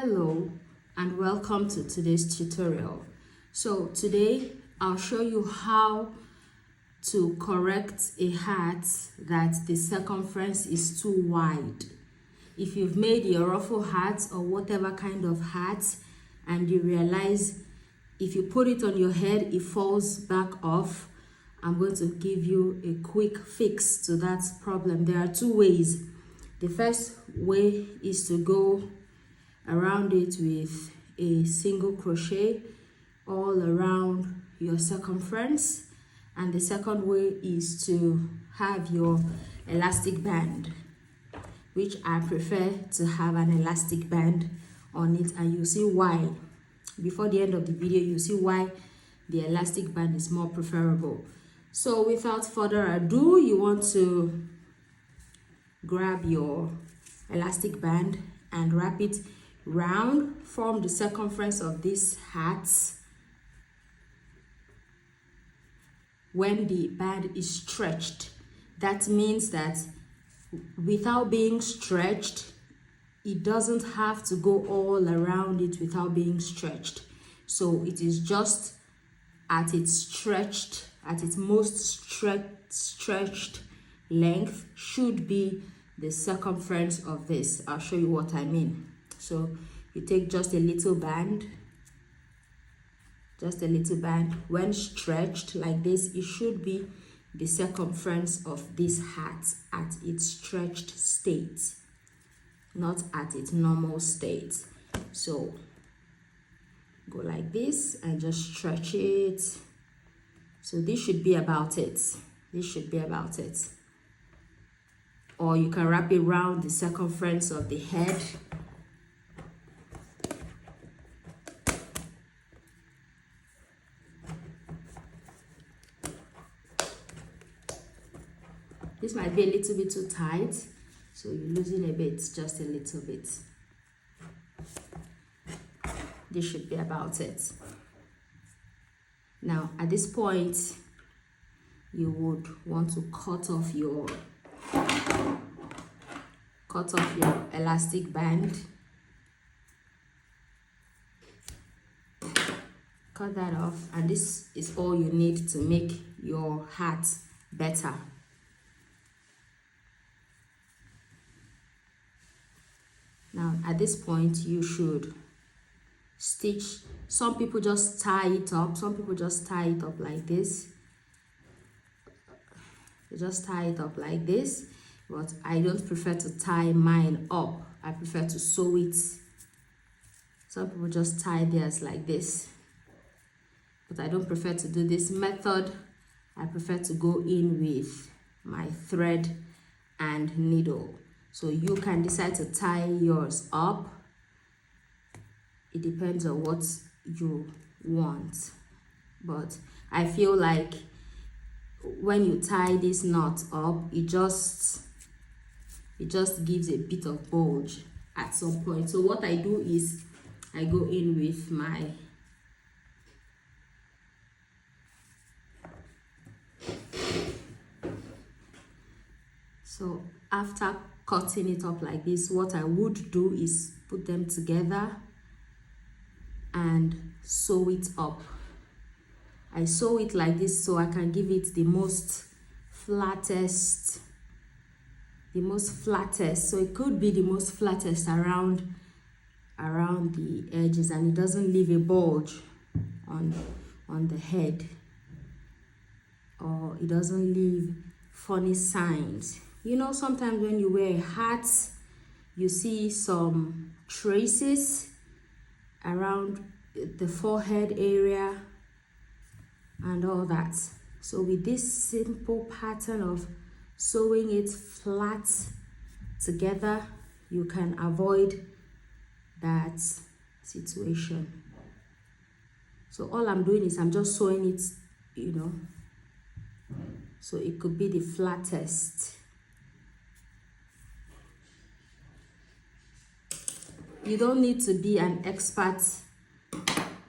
Hello and welcome to today's tutorial. So today I'll show you how to correct a hat that the circumference is too wide. If you've made a ruffle hat or whatever kind of hat and you realize if you put it on your head it falls back off, I'm going to give you a quick fix to that problem. There are two ways. The first way is to go around it with a single crochet all around your circumference, and the second way is to have your elastic band, which I prefer to have an elastic band on it, and you'll see why. Before the end of the video you'll see why the elastic band is more preferable. So without further ado, you want to grab your elastic band and wrap it round from the circumference of this hat. When the band is stretched, that means that without being stretched, it doesn't have to go all around it without being stretched. So it is just at its most stretched length should be the circumference of this. I'll show you what I mean. So you take just a little band, when stretched like this, it should be the circumference of this hat at its stretched state, not at its normal state. So go like this and just stretch it. So this should be about it. Or you can wrap it around the circumference of the head. This might be a little bit too tight, so you loosen a bit, just a little bit. This should be about it. Now at this point you would want to cut off your elastic band. Cut that off, and this is all you need to make your hat better. Now at this point you should stitch. Some people just tie it up, like this. You just tie it up like this, but I don't prefer to tie mine up. I prefer to sew it. Some people just tie theirs like this, but I don't prefer to do this method. I prefer to go in with my thread and needle. So you can decide to tie yours up. It depends on what you want, but I feel like when you tie this knot up, it just gives a bit of bulge at some point. So what I do is I go in with my so after cutting it up like this, what I would do is put them together and sew it up. I sew it like this so I can give it the most flattest. So it could be the most flattest around the edges, and it doesn't leave a bulge on the head, or it doesn't leave funny signs. You know, sometimes when you wear a hat, you see some traces around the forehead area and all that. So with this simple pattern of sewing it flat together, you can avoid that situation. So all I'm doing is I'm just sewing it, you know, so it could be the flattest. You don't need to be an expert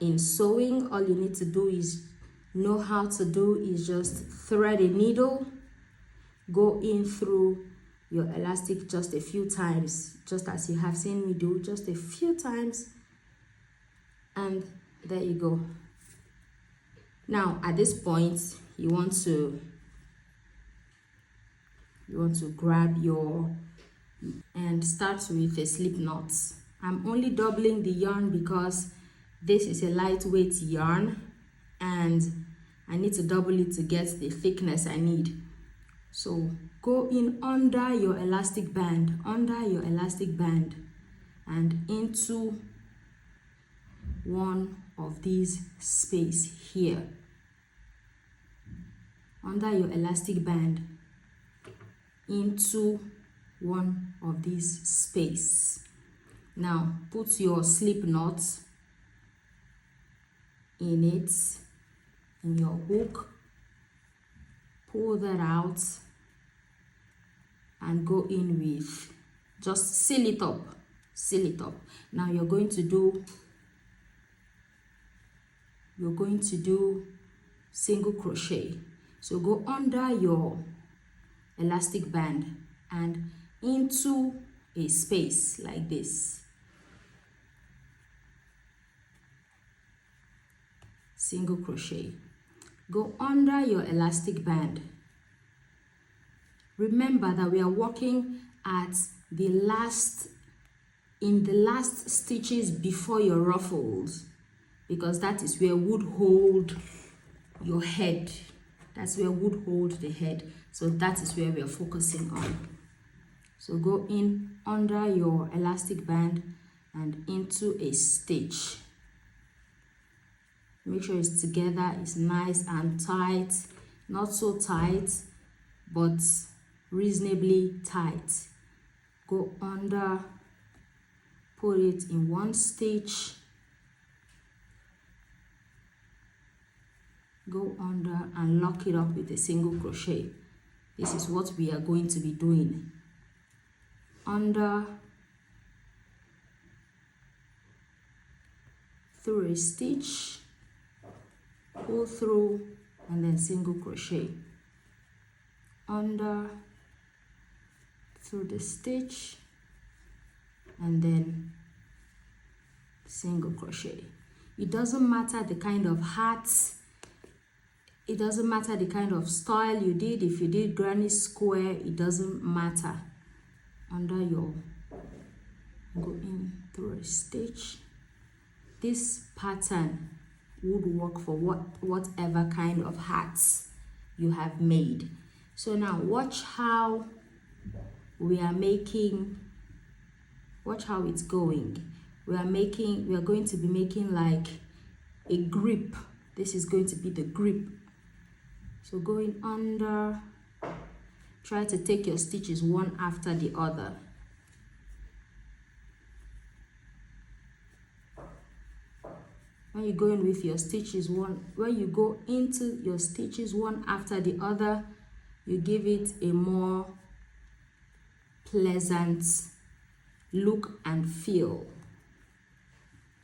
in sewing. All you need to do is know how to do is just thread a needle, go in through your elastic just a few times, just as you have seen me do, just a few times, and there you go. Now at this point you want to grab your and start with a slip knot. I'm only doubling the yarn because this is a lightweight yarn and I need to double it to get the thickness I need. So go in under your elastic band, and into one of these space here. Under your elastic band, into one of these space. Now put your slip knot in it, in your hook, pull that out and go in with, just seal it up. Now you're going to do single crochet. So go under your elastic band and into a space like this. Single crochet. Go under your elastic band. Remember that we are working at the last stitches before your ruffles, because that is where would hold your head. That's where would hold the head. So that is where we are focusing on. So go in under your elastic band and into a stitch. Make sure it's together, it's nice and tight, not so tight, but reasonably tight. Go under, put it in one stitch, go under and lock it up with a single crochet. This is what we are going to be doing. Under, through a stitch, pull through, and then single crochet. Under, through the stitch, and then single crochet. It doesn't matter the kind of hats, it doesn't matter the kind of style you did. If you did granny square, it doesn't matter. Under your, go in through a stitch. This pattern would work for whatever kind of hats you have made. So now watch how we are making, watch how it's going. We are going to be making like a grip. This is going to be the grip. So going under, try to take your stitches one after the other. When you go in with your stitches when you go into your stitches one after the other, you give it a more pleasant look and feel.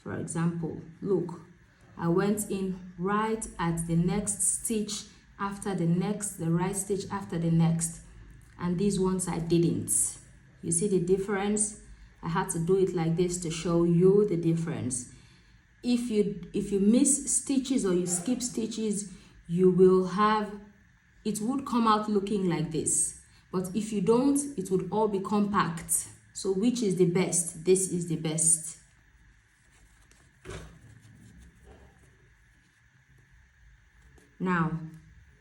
For example, look, I went in right at the next stitch after the next, the right stitch after the next, and these ones I didn't. You see the difference? I had to do it like this to show you the difference. If you miss stitches or you skip stitches, you will have, it would come out looking like this. But if you don't, it would all be compact. So which is the best? This is the best. Now,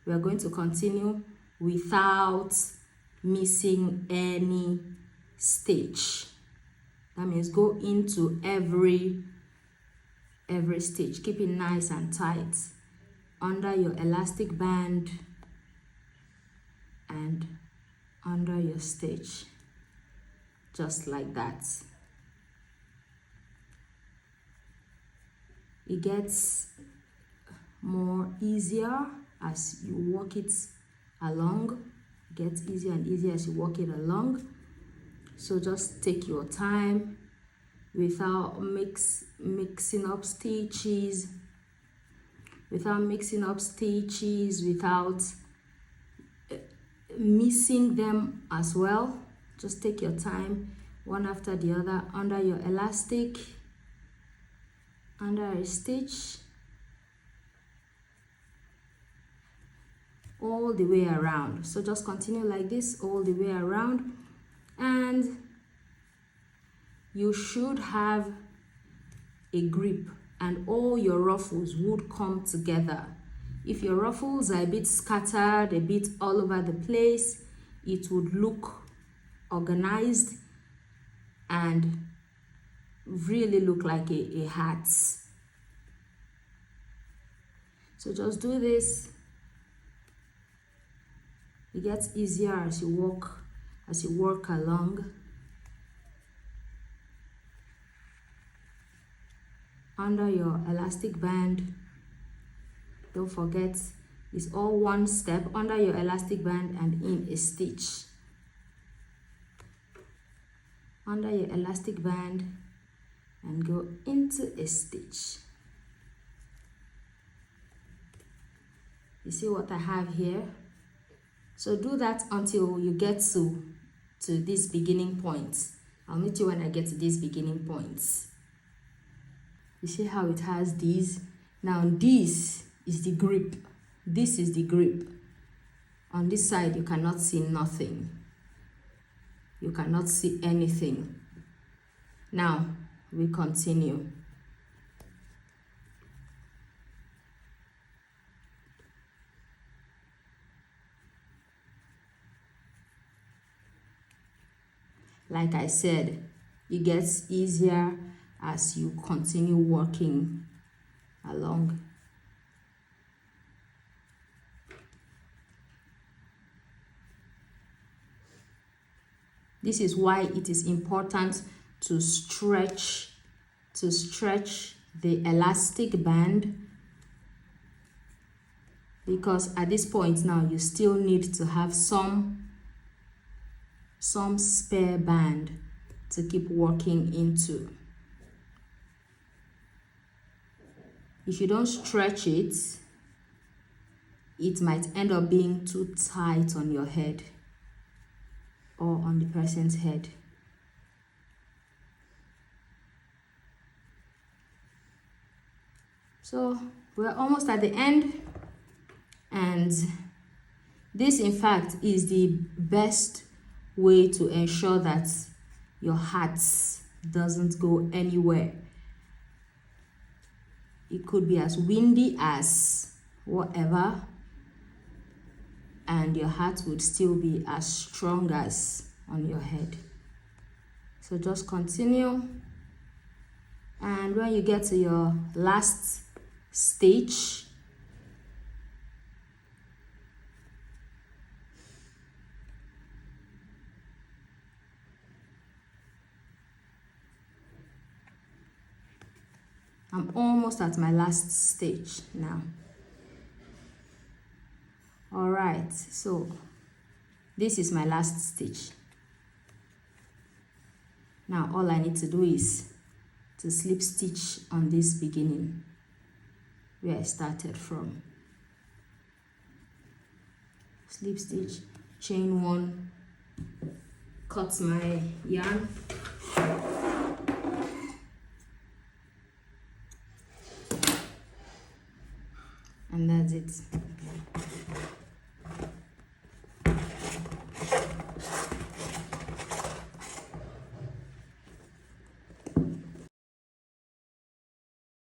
we are going to continue without missing any stitch. That means go into every stitch. Keep it nice and tight. Under your elastic band and under your stitch. Just like that. It gets more easier as you walk it along. It gets easier and easier as you walk it along. So just take your time without mixing up stitches, without missing them as well. Just take your time, one after the other, under your elastic, under a stitch, all the way around. So just continue like this all the way around, and you should have a grip and all your ruffles would come together. If your ruffles are a bit scattered, a bit all over the place, it would look organized and really look like a hat. So just do this. It gets easier as you work along. Under your elastic band, don't forget, it's all one step. Under your elastic band and in a stitch. Under your elastic band and go into a stitch. You see what I have here? So do that until you get to this beginning point. I'll meet you when I get to these beginning points. You see how it has these? Now this is the grip. This is the grip. On this side you cannot see nothing. You cannot see anything. Now we continue. Like I said, it gets easier as you continue working along. This is why it is important to stretch the elastic band, because at this point now you still need to have some spare band to keep working into. If you don't stretch it, it might end up being too tight on your head or on the person's head. So we're almost at the end, and this in fact is the best way to ensure that your hat doesn't go anywhere. It could be as windy as whatever, and your hat would still be as strong as on your head. So just continue, and when you get to your last stitch, I'm almost at my last stage now. All right, so this is my last stitch. Now all I need to do is to slip stitch on this beginning where I started from. Slip stitch, chain one, cut my yarn, and that's it.